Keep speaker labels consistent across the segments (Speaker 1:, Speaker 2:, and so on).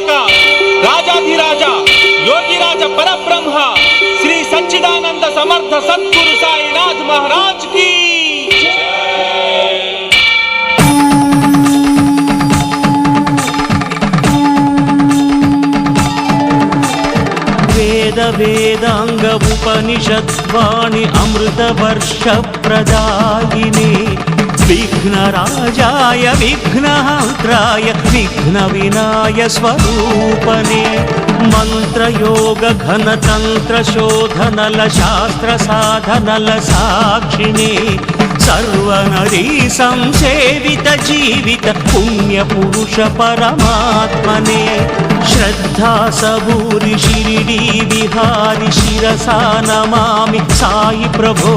Speaker 1: लोकनायक राजाधिराज योगिराज परब्रह्म श्री सच्चिदानंद समर्थ सद्गुरु साईनाथ महाराज की
Speaker 2: वेद वेदांग उपनिषद्वाणी अमृत वर्ष प्रदायिने विघ्नराजाय विघ्नहन्त्राय विघ्नविनाय स्वरूपने मंत्रयोग घनतंत्र शोधनल शास्त्र साधनल साक्षिणे सर्वनदी संसेवित जीवित पुण्य पुरुष परमात्मने श्रद्धा सबूरि शिरिडी विहारि शिरसा नमामि साई प्रभो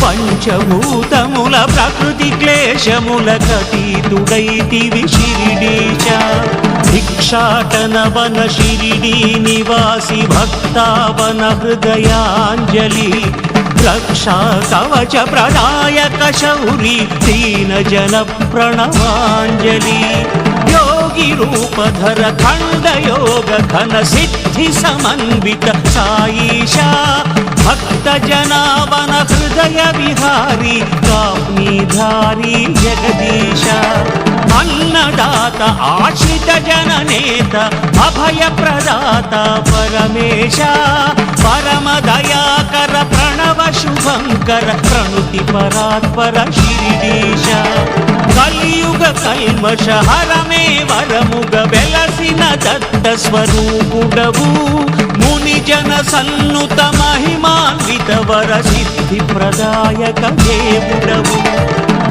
Speaker 2: पंचभूतमुल प्रकृति क्लेशमुल कतीतुडैतिवि शिरिडीश भिक्षाटन वन शिरिडी निवासी भक्तावन हृदयाञ्जलि रक्षा कवच प्रदायक शौरी दीन जन प्रणवाञ्जलि योगी रूपधर खंड योग घन सिद्धि समन्वित साईशा भक्त जनावन हृदय विहारी काम्यधारी जगदीश अन्नदाता आश्रित जननेता अभय प्रदाता परमेश परम दयाकर प्रणव शुभंकर प्रणुति परात्पर शिरिडीश कलियुग कल्मष हरमे वरमुग वेलसिन दत्त स्वरूपुडवु मुनि जन सन्नुत महिमान्वित वर सिद्धि प्रदायक देवुडवु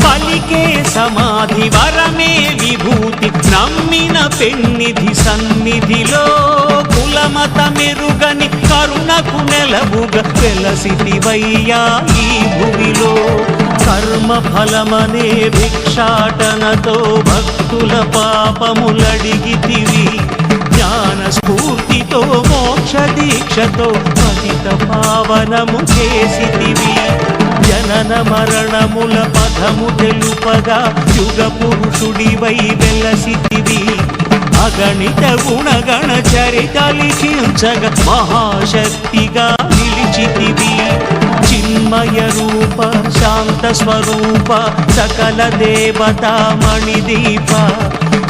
Speaker 2: पलिके समाधि वरमे विभूति नम्मिन पेन्निधि सन्निधिलो कुलमत मेरुगनि करुणकु नेलबुग वेलसितिवయ్యా ఈ భూమిలో కర్మ ఫలమనే భిక్షాటనతో భక్తుల పాపములడిగితివి జ్ఞాన స్ఫూర్తితో మోక్ష దీక్షతో పతిత పావనము చేసితివి జనన మరణముల పదము తెలుపగా యుగ పురుషుడివై వెలసితివి అగణిత గుణగణ చరిత లిఖించగ మహాశక్తిగా నిలిచితివి చిన్మయ రూప శాంత స్వరూప సకల దేవతా మణిదీప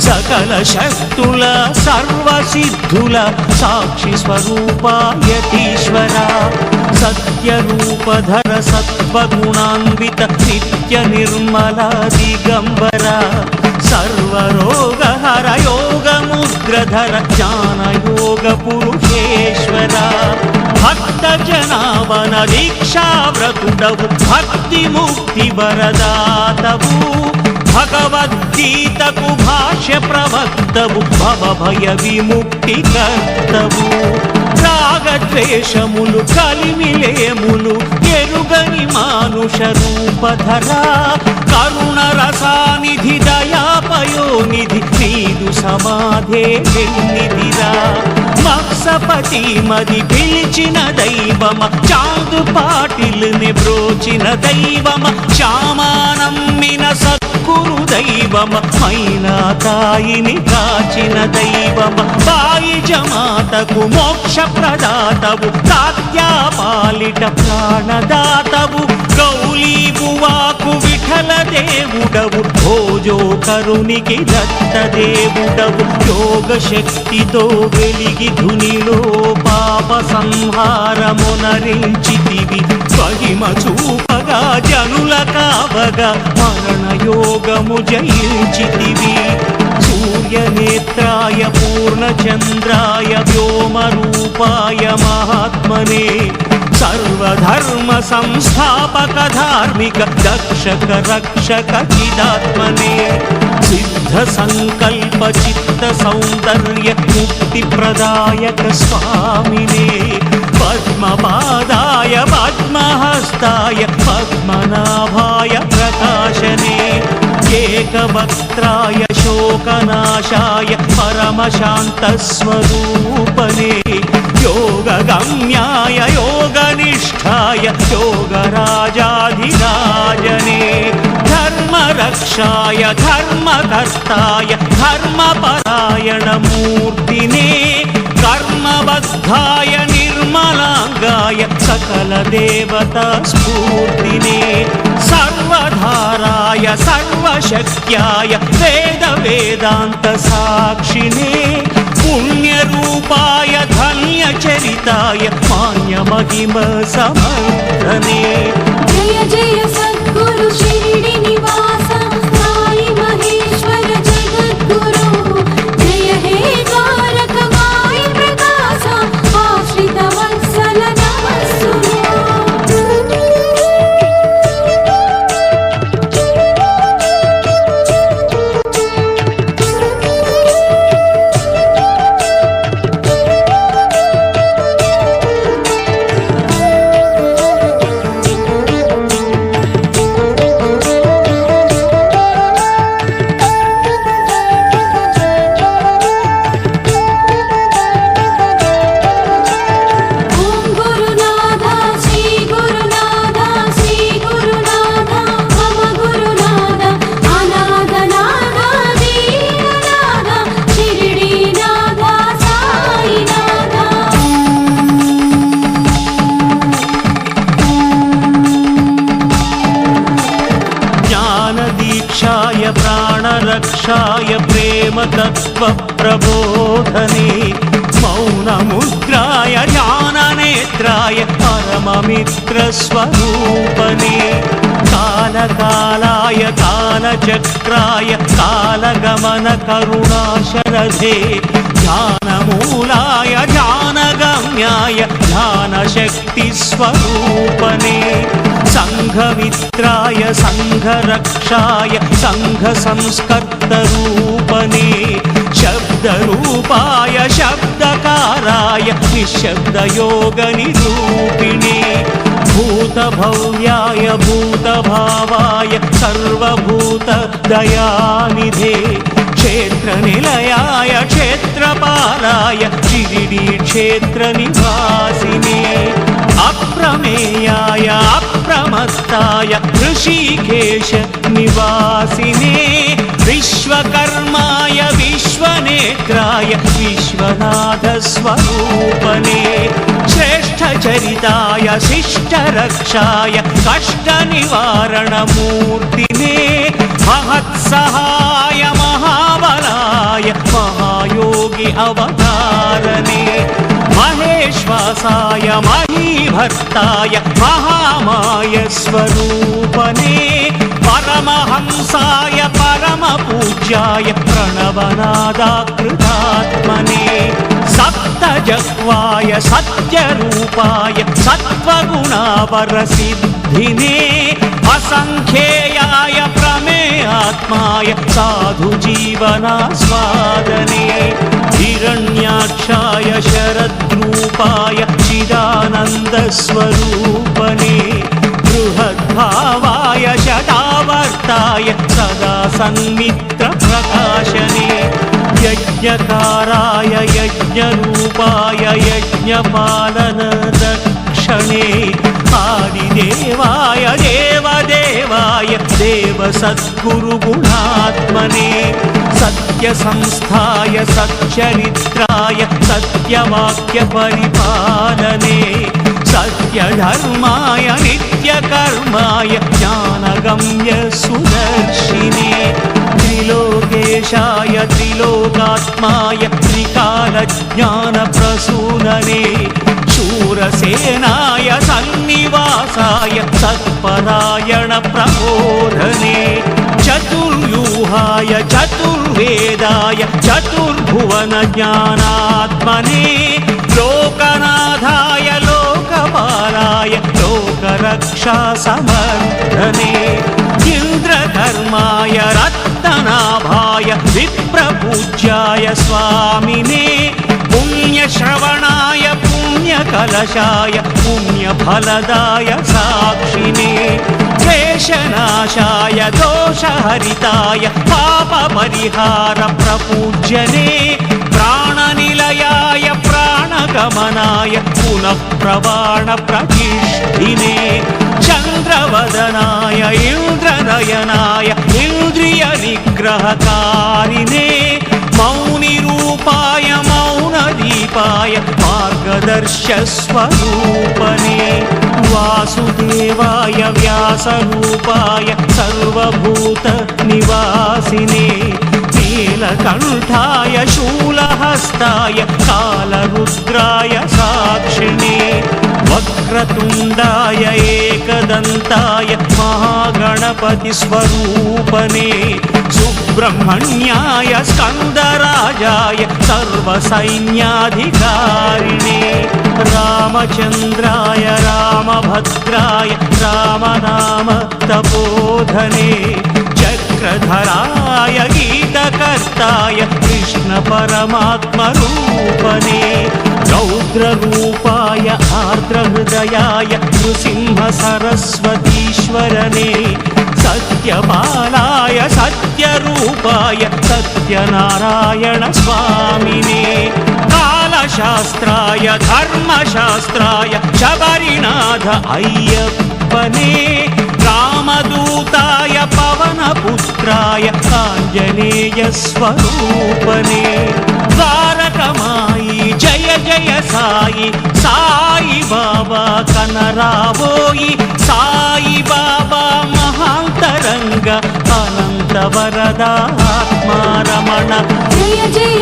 Speaker 2: సకల శక్తుల సర్వ సిద్ధుల సాక్షి స్వరూప యతీశ్వర సత్య రూపధర సత్వగుణాన్విత నిత్య నిర్మల దిగంబర सर्वरोगहर योगमुग्रधर ज्ञानयोग पुरुषेश्वर भक्त जनावन दीक्षाव्रतुडवु भक्ति मुक्ति वरदातवु भगवद्गीतकु भाष्य प्रवक्तवु भव भय विमुक्ति कर्तवु रागद्वेषमुलु కలిమిలేములు ఎరుగని మానుష రూపధర కరుణ రసానిధి దయాపయోనిధి నీదు సమాధే నిధిరా మత్సపతి మది పిలిచిన దైవమ చాందు పాటిల్ని బ్రోచిన దైవమ శ్యామానమ్మిన సద్గురు దైవమ మైనా తాయిని కాచిన దైవమ బాయి జమాతకు మోక్ష ప్రదాతవు తాత్యా పాలిట ప్రాణదాతవు గౌలీ బువాకు విఠల దేవుడవు భోజో కరునికి దత్త దేవుడవు యోగ శక్తితో వెలిగి ధునిలో పాప సంహారమునరించితివి మహిమ చూపగా జనుల కావగా మరణ యోగము జయించితివి सूर्यनेत्राय पूर्णचन्द्राय व्योमरूपाय महात्मने सर्वधर्म संस्थापक धार्मिक दक्षक रक्षक चिदात्मने सिद्ध संकल्प चित्त सौंदर्य मुक्ति प्रदायक स्वामिने पद्मपादाय पद्महस्ताय पद्मनाभाय प्रकाशने एकवक्त्राय शोकनाशाय परमशान्तस्वरूपने योगगम्याय योगनिष्ठाय योगराजाधिराजने धर्मरक्षाय धर्मकर्ताय धर्मपरायणमूर्तिने शुद्धाय निर्मलांगाय सकलदेवता स्फूर्तिने सर्वधाराय सर्वशक्त्याय वेद वेदांत साक्षिणे पुण्यरूपाय धन्यचरिताय मान्यमहिम समर्धने
Speaker 3: जय जय सद्गुरु शिरडी निवास साई महेश्वर जगद्गुरु जय हे द्वारक माई प्रकाश आश्रित वत्सल
Speaker 2: प्राणरक्षाय प्रेम तत्व प्रबोधने मौनमुद्राय ज्ञाननेत्राय परममित्र स्वरूपने कालकालाय कालचक्राय कालगमन करुणाशरधे ज्ञानमूलाय ज्ञानगम्याय ज्ञानशक्ति स्वरूपने संघमित्राय संघरक्षाय संघसंस्कर्तरूपने शब्दरूपाय शब्दकाराय निःशब्दयोगनिरूपिणे भूतभव्याय भूतभावाय सर्वभूतदयानिधे क्षेत्रनिलयाय क्षेत्रपालाय शिरिडी क्षेत्रनिवासिने अप्रमेयाय अप्रमत्ताय ऋषिकेश निवासिने विश्वकर्माय विश्वनेत्राय विश्वनाथ स्वरूपने श्रेष्ठचरिताय शिष्टरक्षाय कष्टनिवारणमूर्तिने महत्सहाय महाबलाय महायोगी अवतारने महेश्वासाय महीभर्ताय महामाय स्वरूपने परमहंसाय परमपूज्याय प्रणवनादाकृतात्मने सप्तजह्वाय सत्यरूपाय सत्त्वगुणावरसिद्धिने असंख्येयाय प्रमेयात्माय साधुजीवनास्वादने हिरण्याक्षाय शरद्रूपाय चिदानन्दस्वरूपने बृहद्भावाय शतावर्ताय सदा सन्मित्रप्रकाशने यज्ञकाराय यज्ञरूपाय यज्ञपालनदक्षणे आदिदेवाय देवदेवाय देवसद्गुरुगुणात्मने सत्यसंस्थाय सच्चरित्राय सत्यवाक्यपरिपालने सत्यधर्माय नित्यकर्माय ज्ञानगम्य सुदर्शिने त्रिलोकेशाय त्रिलोकात्माय त्रिकालज्ञानप्रसूनने शूरसेनाय सन्निवासाय सत्परायणप्रबोधने चतुर्व्यूहाय चतुर्वेदाय चतुर्भुवनज्ञानात्मने लोकनाथाय लोकपालाय लोकरक्षासमर्थने इन्द्रधर्माय रत्ननाभाय विप्रपूज्याय स्वामिने पुण्यश्रवणाय पुण्यकलशाय पुण्यफलदाय साक्षिणे क्लेशनाशाय दोषहरिताय पापपरिहारप्रपूज्यने प्राणनिलयाय प्राणगमनाय पुनः प्रवाणप्रतिष्ठिने चन्द्रवदनाय इन्द्रनयनाय इन्द्रियनिग्रहकारिणे मौनिरूपाय मौनदीपाय मार्ग मार्गदर्शस्वरूपने वासुदेवाय व्यासरूपाय सर्वभूतनिवासिने नीलकण्ठाय शूलहस्ताय कालरुद्राय साक्षिणे वक्रतुण्डाय एकदन्ताय महागणपतिस्वरूपने सुब्रह्मण्याय स्कन्दराजाय सर्वसैन्याधिकारिणे रामचन्द्राय रामभद्राय रामनाम तपोधने चक्रधराय गीतकर्ताय कृष्णपरमात्मरूपने रौद्ररूपाय आर्द्रहृदयाय नृसिंहसरस्वतीश्वरने सत्यपालाय सत्यरूपाय सत्यनारायण स्वामिने कालशास्त्राय धर्मशास्त्राय शबरीनाथ अय्यप्पने रामदूताय पवनपुत्राय आञ्जनेयस्वरूपने द्वारकमायि जय जय साई साई बाबा कनरावोयि साई बाबा महान्तरंग अनंत वरदात्मा रमण
Speaker 3: जय जय